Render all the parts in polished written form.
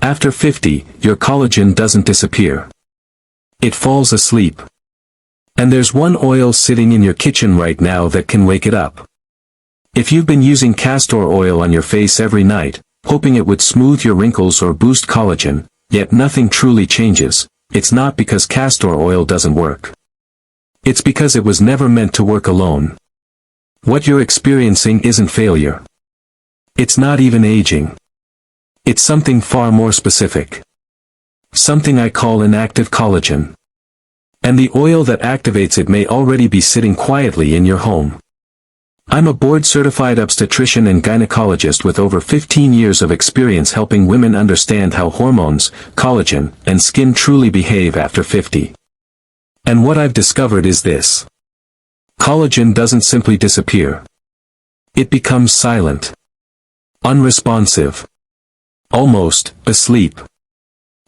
After 50, your collagen doesn't disappear. It falls asleep. And there's one oil sitting in your kitchen right now that can wake it up. If you've been using castor oil on your face every night, hoping it would smooth your wrinkles or boost collagen, yet nothing truly changes, it's not because castor oil doesn't work. It's because it was never meant to work alone. What you're experiencing isn't failure. It's not even aging. It's something far more specific. Something I call inactive collagen. And the oil that activates it may already be sitting quietly in your home. I'm a board-certified obstetrician and gynecologist with over 15 years of experience helping women understand how hormones, collagen, and skin truly behave after 50. And what I've discovered is this. Collagen doesn't simply disappear. It becomes silent. Unresponsive. Almost asleep.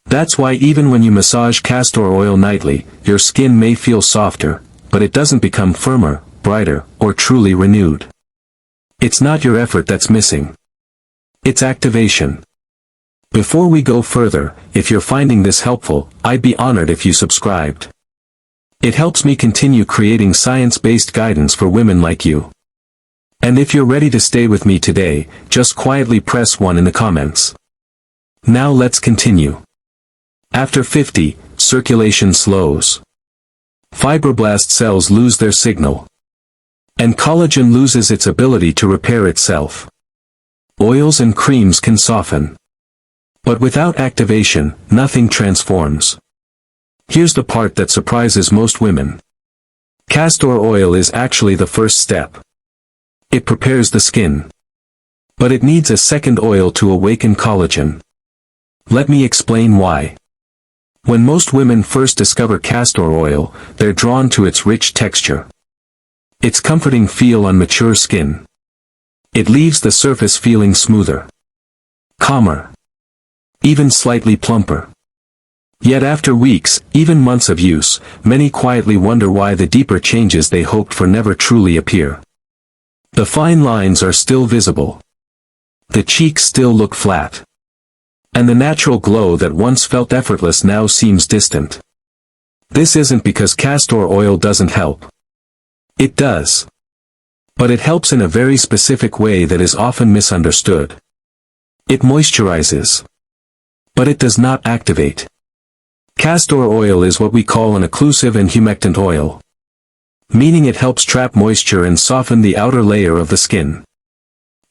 That's why even when you massage castor oil nightly, your skin may feel softer, but it doesn't become firmer, brighter, or truly renewed. It's not your effort that's missing. It's activation. Before we go further, if you're finding this helpful, I'd be honored if you subscribed. It helps me continue creating science-based guidance for women like you. And if you're ready to stay with me today, just quietly press 1 in the comments. Now let's continue. After 50, circulation slows. Fibroblast cells lose their signal. And collagen loses its ability to repair itself. Oils and creams can soften. But without activation, nothing transforms. Here's the part that surprises most women. Castor oil is actually the first step. It prepares the skin. But it needs a second oil to awaken collagen. Let me explain why. When most women first discover castor oil, they're drawn to its rich texture. Its comforting feel on mature skin. It leaves the surface feeling smoother. Calmer. Even slightly plumper. Yet after weeks, even months of use, many quietly wonder why the deeper changes they hoped for never truly appear. The fine lines are still visible. The cheeks still look flat. And the natural glow that once felt effortless now seems distant. This isn't because castor oil doesn't help. It does. But it helps in a very specific way that is often misunderstood. It moisturizes. But it does not activate. Castor oil is what we call an occlusive and humectant oil. Meaning it helps trap moisture and soften the outer layer of the skin.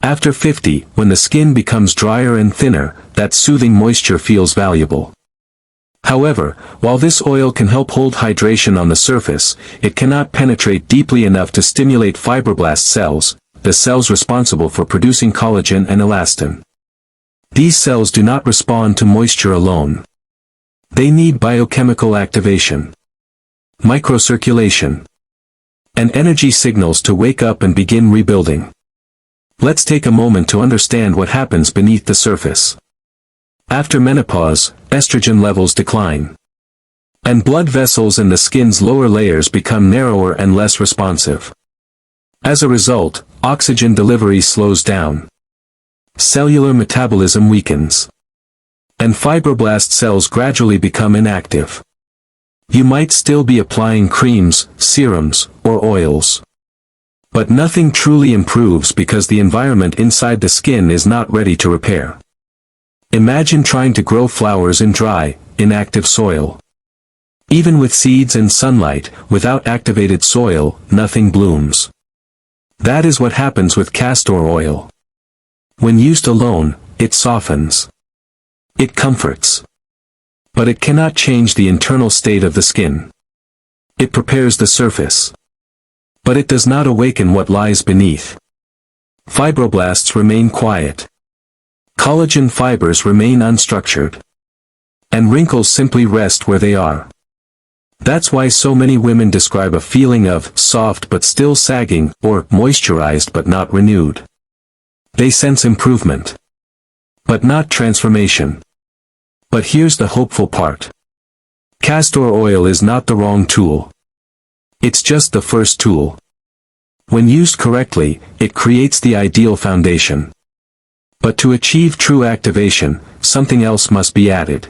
After 50, when the skin becomes drier and thinner, that soothing moisture feels valuable. However, while this oil can help hold hydration on the surface, it cannot penetrate deeply enough to stimulate fibroblast cells, the cells responsible for producing collagen and elastin. These cells do not respond to moisture alone. They need biochemical activation, microcirculation, and energy signals to wake up and begin rebuilding. Let's take a moment to understand what happens beneath the surface. After menopause, estrogen levels decline. And blood vessels in the skin's lower layers become narrower and less responsive. As a result, oxygen delivery slows down. Cellular metabolism weakens. And fibroblast cells gradually become inactive. You might still be applying creams, serums, or oils. But nothing truly improves because the environment inside the skin is not ready to repair. Imagine trying to grow flowers in dry, inactive soil. Even with seeds and sunlight, without activated soil, nothing blooms. That is what happens with castor oil. When used alone, it softens. It comforts. But it cannot change the internal state of the skin. It prepares the surface. But it does not awaken what lies beneath. Fibroblasts remain quiet. Collagen fibers remain unstructured. And wrinkles simply rest where they are. That's why so many women describe a feeling of soft but still sagging, or moisturized but not renewed. They sense improvement. But not transformation. But here's the hopeful part. Castor oil is not the wrong tool. It's just the first tool. When used correctly, it creates the ideal foundation. But to achieve true activation, something else must be added.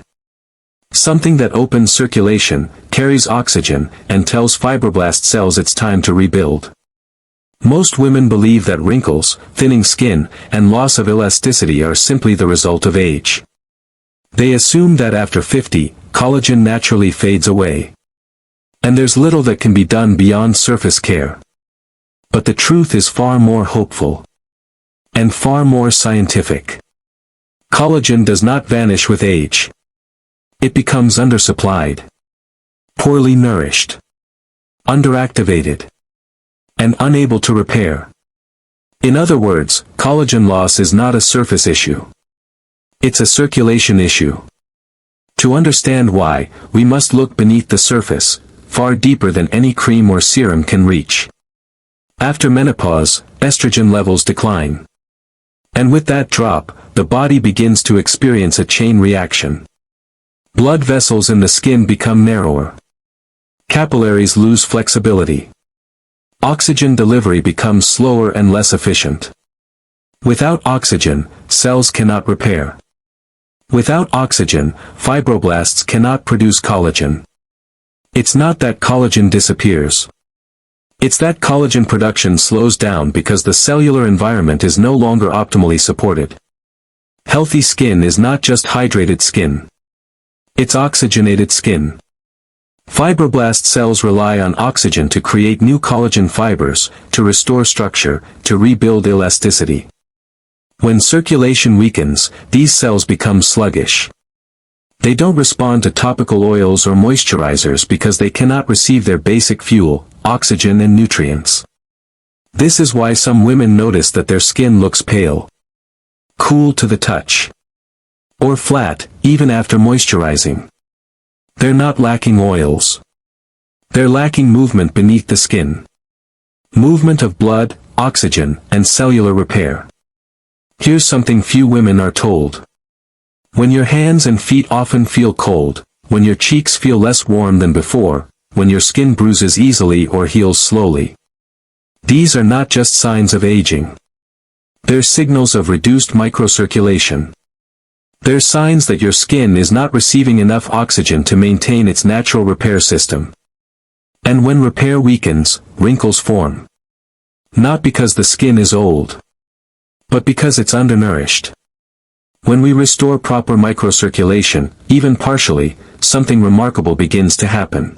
Something that opens circulation, carries oxygen, and tells fibroblast cells it's time to rebuild. Most women believe that wrinkles, thinning skin, and loss of elasticity are simply the result of age. They assume that after 50, collagen naturally fades away. And there's little that can be done beyond surface care. But the truth is far more hopeful. And far more scientific. Collagen does not vanish with age. It becomes undersupplied. Poorly nourished. Underactivated. And unable to repair. In other words, collagen loss is not a surface issue. It's a circulation issue. To understand why, we must look beneath the surface, far deeper than any cream or serum can reach. After menopause, estrogen levels decline. And with that drop, the body begins to experience a chain reaction. Blood vessels in the skin become narrower. Capillaries lose flexibility. Oxygen delivery becomes slower and less efficient. Without oxygen, cells cannot repair. Without oxygen, fibroblasts cannot produce collagen. It's not that collagen disappears. It's that collagen production slows down because the cellular environment is no longer optimally supported. Healthy skin is not just hydrated skin. It's oxygenated skin. Fibroblast cells rely on oxygen to create new collagen fibers, to restore structure, to rebuild elasticity. When circulation weakens, these cells become sluggish. They don't respond to topical oils or moisturizers because they cannot receive their basic fuel, oxygen and nutrients. This is why some women notice that their skin looks pale, cool to the touch, or flat, even after moisturizing. They're not lacking oils. They're lacking movement beneath the skin. Movement of blood, oxygen, and cellular repair. Here's something few women are told. When your hands and feet often feel cold, when your cheeks feel less warm than before, when your skin bruises easily or heals slowly. These are not just signs of aging. They're signals of reduced microcirculation. They're signs that your skin is not receiving enough oxygen to maintain its natural repair system. And when repair weakens, wrinkles form. Not because the skin is old, but because it's undernourished. When we restore proper microcirculation, even partially, something remarkable begins to happen.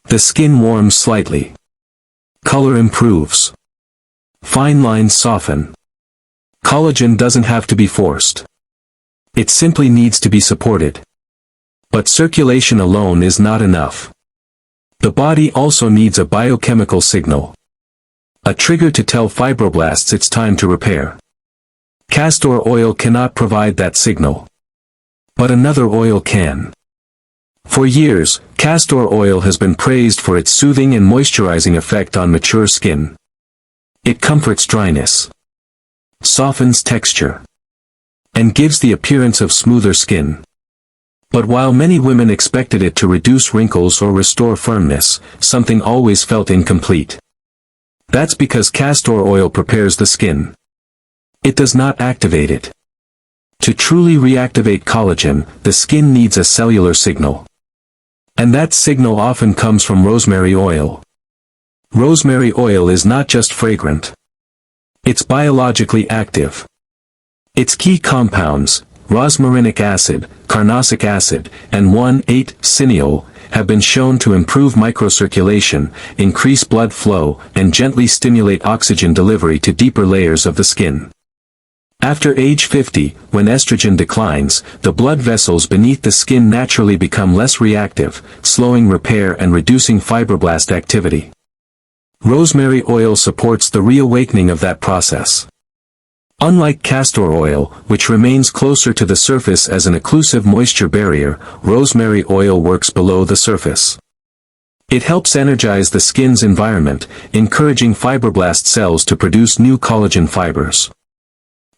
The skin warms slightly. Color improves. Fine lines soften. Collagen doesn't have to be forced. It simply needs to be supported. But circulation alone is not enough. The body also needs a biochemical signal. A trigger to tell fibroblasts it's time to repair. Castor oil cannot provide that signal. But another oil can. For years, castor oil has been praised for its soothing and moisturizing effect on mature skin. It comforts dryness, softens texture, and gives the appearance of smoother skin. But while many women expected it to reduce wrinkles or restore firmness, something always felt incomplete. That's because castor oil prepares the skin. It does not activate it. To truly reactivate collagen, the skin needs a cellular signal. And that signal often comes from rosemary oil. Rosemary oil is not just fragrant. It's biologically active. Its key compounds, rosmarinic acid, carnosic acid, and 1,8-cineol, have been shown to improve microcirculation, increase blood flow, and gently stimulate oxygen delivery to deeper layers of the skin. After age 50, when estrogen declines, the blood vessels beneath the skin naturally become less reactive, slowing repair and reducing fibroblast activity. Rosemary oil supports the reawakening of that process. Unlike castor oil, which remains closer to the surface as an occlusive moisture barrier, rosemary oil works below the surface. It helps energize the skin's environment, encouraging fibroblast cells to produce new collagen fibers.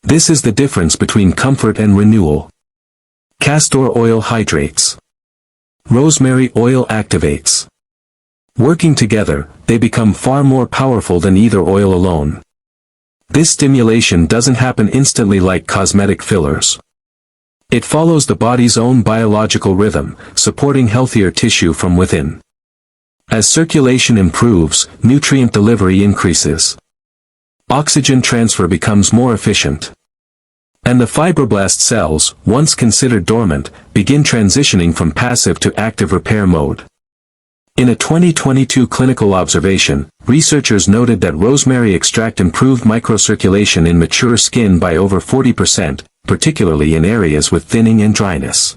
This is the difference between comfort and renewal. Castor oil hydrates. Rosemary oil activates. Working together, they become far more powerful than either oil alone. This stimulation doesn't happen instantly like cosmetic fillers. It follows the body's own biological rhythm, supporting healthier tissue from within. As circulation improves, nutrient delivery increases. Oxygen transfer becomes more efficient. And the fibroblast cells, once considered dormant, begin transitioning from passive to active repair mode. In a 2022 clinical observation, researchers noted that rosemary extract improved microcirculation in mature skin by over 40%, particularly in areas with thinning and dryness.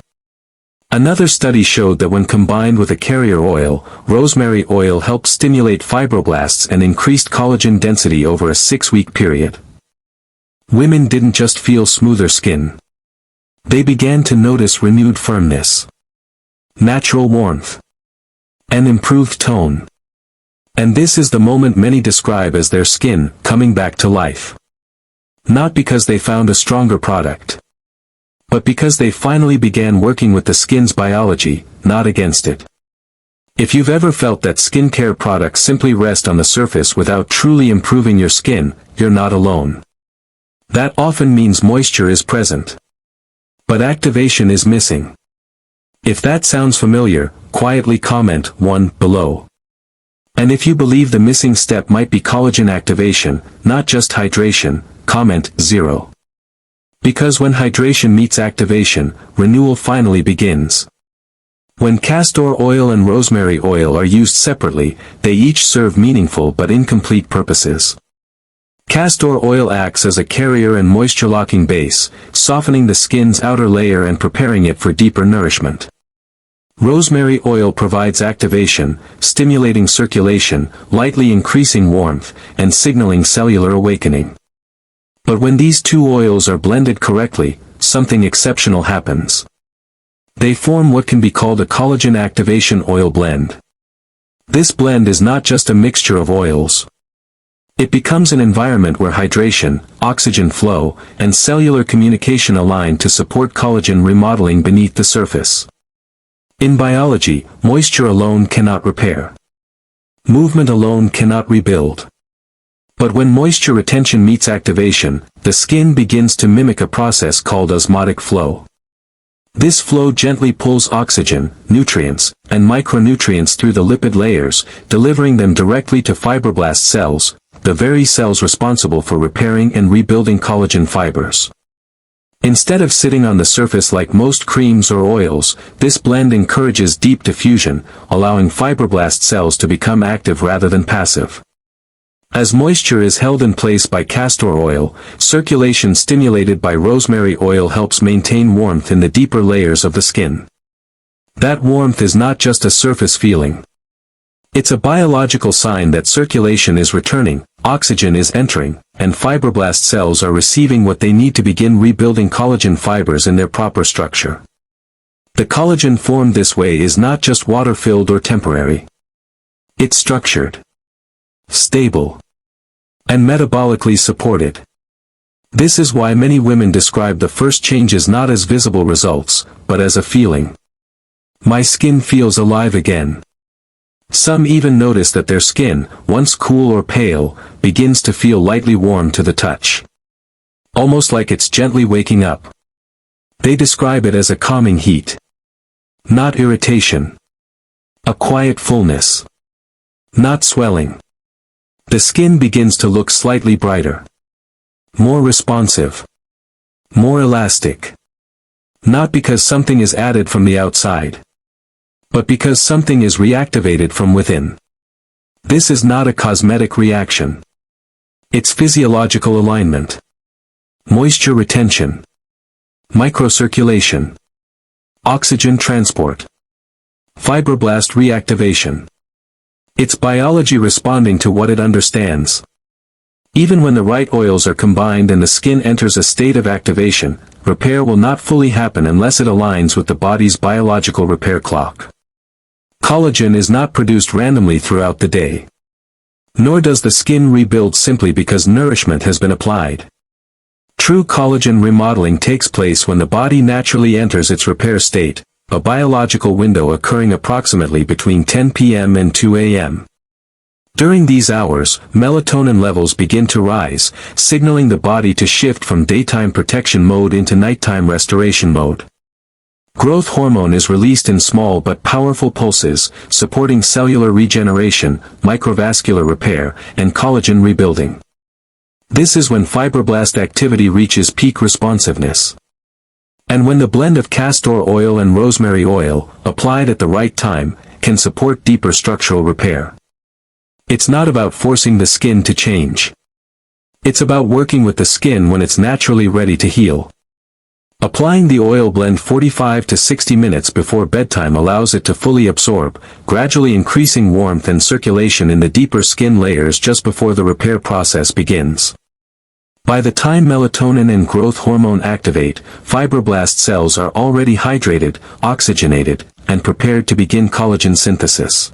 Another study showed that when combined with a carrier oil, rosemary oil helped stimulate fibroblasts and increased collagen density over a 6-week period. Women didn't just feel smoother skin. They began to notice renewed firmness, natural warmth, and improved tone. And this is the moment many describe as their skin coming back to life. Not because they found a stronger product, but because they finally began working with the skin's biology, not against it. If you've ever felt that skincare products simply rest on the surface without truly improving your skin, you're not alone. That often means moisture is present, but activation is missing. If that sounds familiar, quietly comment 1 below. And if you believe the missing step might be collagen activation, not just hydration, comment 0. Because when hydration meets activation, renewal finally begins. When castor oil and rosemary oil are used separately, they each serve meaningful but incomplete purposes. Castor oil acts as a carrier and moisture-locking base, softening the skin's outer layer and preparing it for deeper nourishment. Rosemary oil provides activation, stimulating circulation, lightly increasing warmth, and signaling cellular awakening. But when these two oils are blended correctly, something exceptional happens. They form what can be called a collagen activation oil blend. This blend is not just a mixture of oils. It becomes an environment where hydration, oxygen flow, and cellular communication align to support collagen remodeling beneath the surface. In biology, moisture alone cannot repair. Movement alone cannot rebuild. But when moisture retention meets activation, the skin begins to mimic a process called osmotic flow. This flow gently pulls oxygen, nutrients, and micronutrients through the lipid layers, delivering them directly to fibroblast cells, the very cells responsible for repairing and rebuilding collagen fibers. Instead of sitting on the surface like most creams or oils, this blend encourages deep diffusion, allowing fibroblast cells to become active rather than passive. As moisture is held in place by castor oil, circulation stimulated by rosemary oil helps maintain warmth in the deeper layers of the skin. That warmth is not just a surface feeling. It's a biological sign that circulation is returning, oxygen is entering, and fibroblast cells are receiving what they need to begin rebuilding collagen fibers in their proper structure. The collagen formed this way is not just water-filled or temporary. It's structured, stable, and metabolically supported. This is why many women describe the first changes not as visible results, but as a feeling. My skin feels alive again. Some even notice that their skin, once cool or pale, begins to feel lightly warm to the touch. Almost like it's gently waking up. They describe it as a calming heat. Not irritation. A quiet fullness. Not swelling. The skin begins to look slightly brighter. More responsive. More elastic. Not because something is added from the outside, but because something is reactivated from within. This is not a cosmetic reaction. It's physiological alignment. Moisture retention. Microcirculation. Oxygen transport. Fibroblast reactivation. It's biology responding to what it understands. Even when the right oils are combined and the skin enters a state of activation, repair will not fully happen unless it aligns with the body's biological repair clock. Collagen is not produced randomly throughout the day. Nor does the skin rebuild simply because nourishment has been applied. True collagen remodeling takes place when the body naturally enters its repair state, a biological window occurring approximately between 10 p.m. and 2 a.m. During these hours, melatonin levels begin to rise, signaling the body to shift from daytime protection mode into nighttime restoration mode. Growth hormone is released in small but powerful pulses, supporting cellular regeneration, microvascular repair, and collagen rebuilding. This is when fibroblast activity reaches peak responsiveness. And when the blend of castor oil and rosemary oil, applied at the right time, can support deeper structural repair. It's not about forcing the skin to change. It's about working with the skin when it's naturally ready to heal. Applying the oil blend 45 to 60 minutes before bedtime allows it to fully absorb, gradually increasing warmth and circulation in the deeper skin layers just before the repair process begins. By the time melatonin and growth hormone activate, fibroblast cells are already hydrated, oxygenated, and prepared to begin collagen synthesis.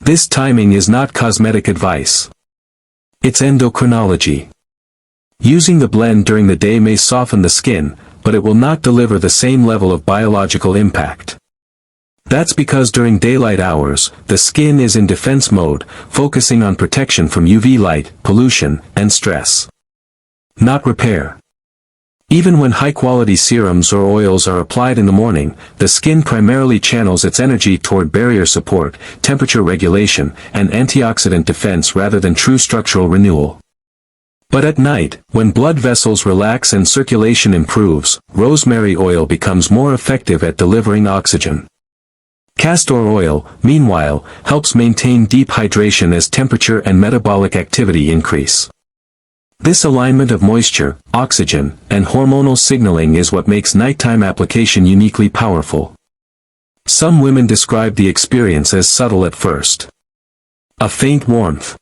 This timing is not cosmetic advice. It's endocrinology. Using the blend during the day may soften the skin, but it will not deliver the same level of biological impact. That's because during daylight hours, the skin is in defense mode, focusing on protection from UV light, pollution, and stress. Not repair. Even when high-quality serums or oils are applied in the morning, the skin primarily channels its energy toward barrier support, temperature regulation, and antioxidant defense rather than true structural renewal. But at night, when blood vessels relax and circulation improves, rosemary oil becomes more effective at delivering oxygen. Castor oil, meanwhile, helps maintain deep hydration as temperature and metabolic activity increase. This alignment of moisture, oxygen, and hormonal signaling is what makes nighttime application uniquely powerful. Some women describe the experience as subtle at first. A faint warmth,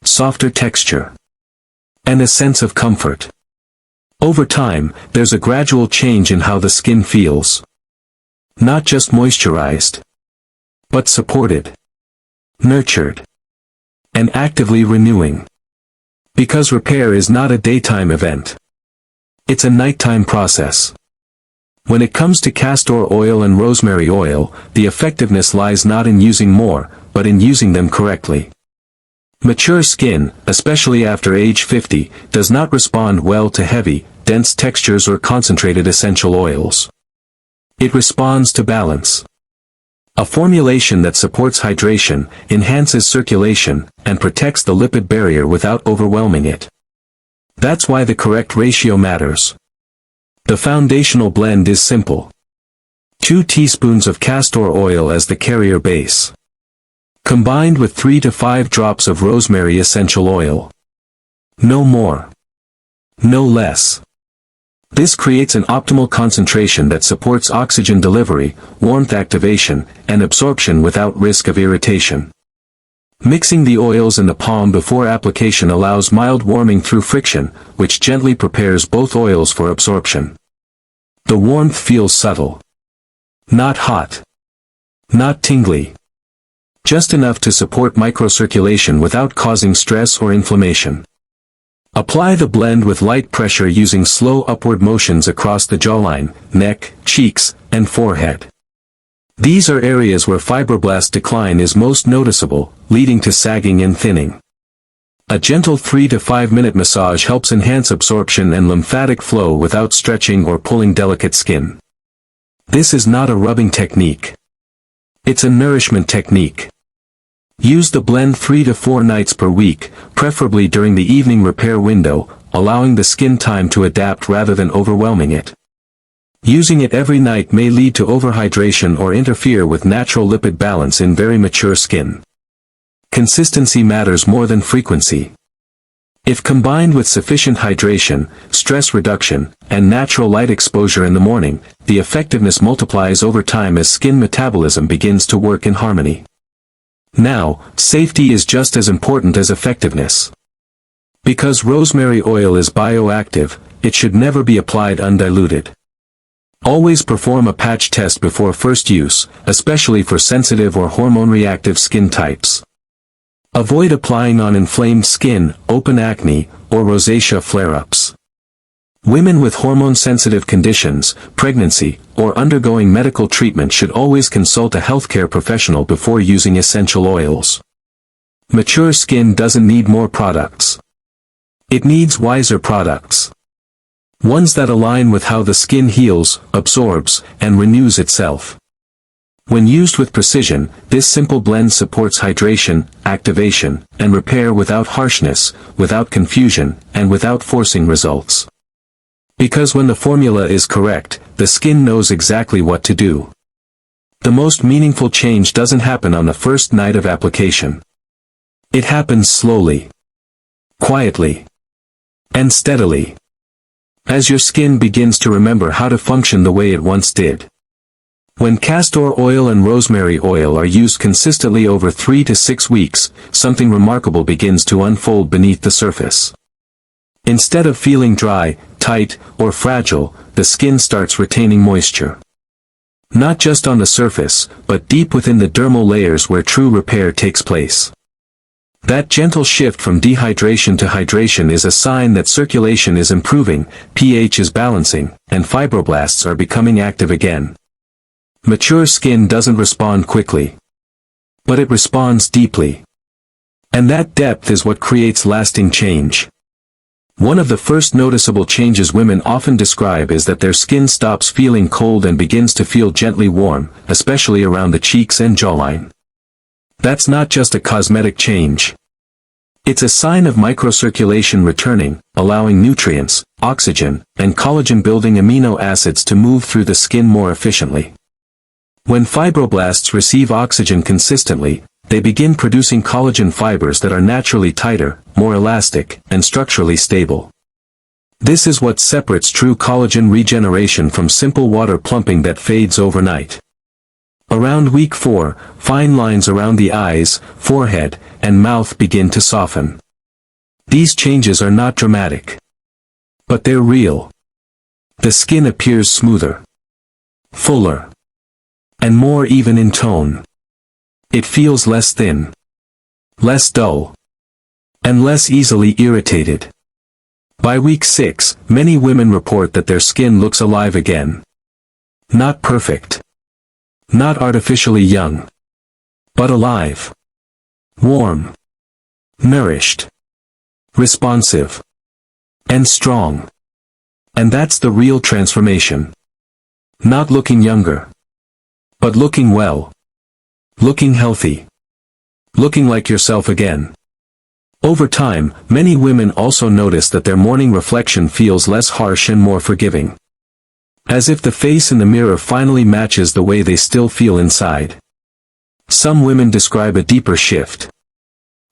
softer texture, and a sense of comfort. Over time, there's a gradual change in how the skin feels. Not just moisturized, but supported, nurtured, and actively renewing. Because repair is not a daytime event. It's a nighttime process. When it comes to castor oil and rosemary oil, the effectiveness lies not in using more, but in using them correctly. Mature skin, especially after age 50, does not respond well to heavy, dense textures or concentrated essential oils. It responds to balance. A formulation that supports hydration, enhances circulation, and protects the lipid barrier without overwhelming it. That's why the correct ratio matters. The foundational blend is simple. 2 teaspoons of castor oil as the carrier base, combined with 3 to 5 drops of rosemary essential oil. No more. No less. This creates an optimal concentration that supports oxygen delivery, warmth activation, and absorption without risk of irritation. Mixing the oils in the palm before application allows mild warming through friction, which gently prepares both oils for absorption. The warmth feels subtle. Not hot. Not tingly. Just enough to support microcirculation without causing stress or inflammation. Apply the blend with light pressure using slow upward motions across the jawline, neck, cheeks, and forehead. These are areas where fibroblast decline is most noticeable, leading to sagging and thinning. A gentle 3 to 5 minute massage helps enhance absorption and lymphatic flow without stretching or pulling delicate skin. This is not a rubbing technique. It's a nourishment technique. Use the blend 3 to 4 nights per week, preferably during the evening repair window, allowing the skin time to adapt rather than overwhelming it. Using it every night may lead to overhydration or interfere with natural lipid balance in very mature skin. Consistency matters more than frequency. If combined with sufficient hydration, stress reduction, and natural light exposure in the morning, the effectiveness multiplies over time as skin metabolism begins to work in harmony. Now, safety is just as important as effectiveness. Because rosemary oil is bioactive, it should never be applied undiluted. Always perform a patch test before first use, especially for sensitive or hormone-reactive skin types. Avoid applying on inflamed skin, open acne, or rosacea flare-ups. Women with hormone-sensitive conditions, pregnancy, or undergoing medical treatment should always consult a healthcare professional before using essential oils. Mature skin doesn't need more products. It needs wiser products. Ones that align with how the skin heals, absorbs, and renews itself. When used with precision, this simple blend supports hydration, activation, and repair without harshness, without confusion, and without forcing results. Because when the formula is correct, the skin knows exactly what to do. The most meaningful change doesn't happen on the first night of application. It happens slowly, quietly, and steadily, as your skin begins to remember how to function the way it once did. When castor oil and rosemary oil are used consistently over 3 to 6 weeks, something remarkable begins to unfold beneath the surface. Instead of feeling dry, tight, or fragile, the skin starts retaining moisture. Not just on the surface, but deep within the dermal layers where true repair takes place. That gentle shift from dehydration to hydration is a sign that circulation is improving, pH is balancing, and fibroblasts are becoming active again. Mature skin doesn't respond quickly, but it responds deeply. And that depth is what creates lasting change. One of the first noticeable changes women often describe is that their skin stops feeling cold and begins to feel gently warm, especially around the cheeks and jawline. That's not just a cosmetic change. It's a sign of microcirculation returning, allowing nutrients, oxygen, and collagen-building amino acids to move through the skin more efficiently. When fibroblasts receive oxygen consistently, they begin producing collagen fibers that are naturally tighter, more elastic, and structurally stable. This is what separates true collagen regeneration from simple water plumping that fades overnight. Around week 4, fine lines around the eyes, forehead, and mouth begin to soften. These changes are not dramatic, but they're real. The skin appears smoother, fuller, and more even in tone. It feels less thin, less dull, and less easily irritated. By week 6, many women report that their skin looks alive again. Not perfect, not artificially young, but alive, warm, nourished, responsive, and strong. And that's the real transformation. Not looking younger, but looking well. Looking healthy. Looking like yourself again. Over time, many women also notice that their morning reflection feels less harsh and more forgiving. As if the face in the mirror finally matches the way they still feel inside. Some women describe a deeper shift.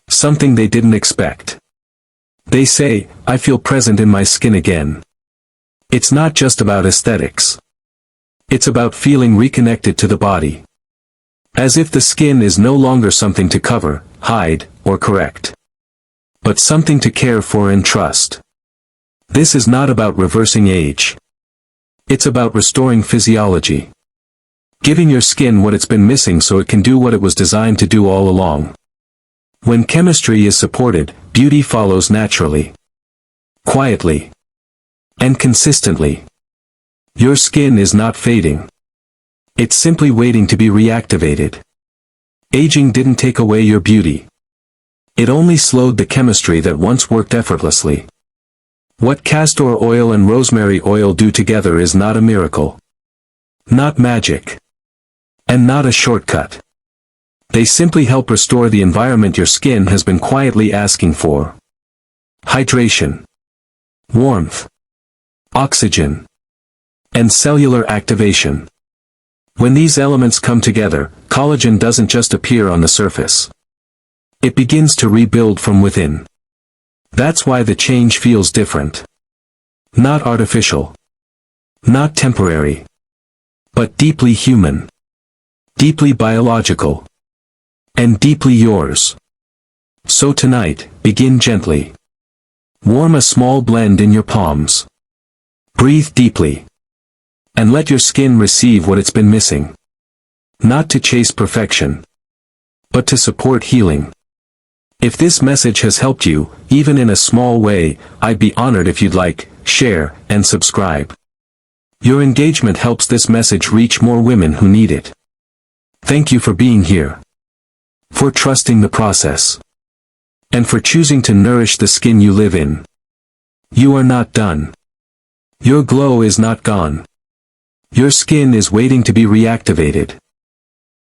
Something they didn't expect. They say, "I feel present in my skin again." It's not just about aesthetics. It's about feeling reconnected to the body. As if the skin is no longer something to cover, hide, or correct, but something to care for and trust. This is not about reversing age. It's about restoring physiology. Giving your skin what it's been missing so it can do what it was designed to do all along. When chemistry is supported, beauty follows naturally. Quietly. And consistently. Your skin is not fading. It's simply waiting to be reactivated. Aging didn't take away your beauty. It only slowed the chemistry that once worked effortlessly. What castor oil and rosemary oil do together is not a miracle. Not magic. And not a shortcut. They simply help restore the environment your skin has been quietly asking for. Hydration. Warmth. Oxygen. And cellular activation. When these elements come together, collagen doesn't just appear on the surface. It begins to rebuild from within. That's why the change feels different. Not artificial. Not temporary. But deeply human. Deeply biological. And deeply yours. So tonight, begin gently. Warm a small blend in your palms. Breathe deeply. And let your skin receive what it's been missing. Not to chase perfection, but to support healing. If this message has helped you, even in a small way, I'd be honored if you'd like, share, and subscribe. Your engagement helps this message reach more women who need it. Thank you for being here. For trusting the process. And for choosing to nourish the skin you live in. You are not done. Your glow is not gone. Your skin is waiting to be reactivated.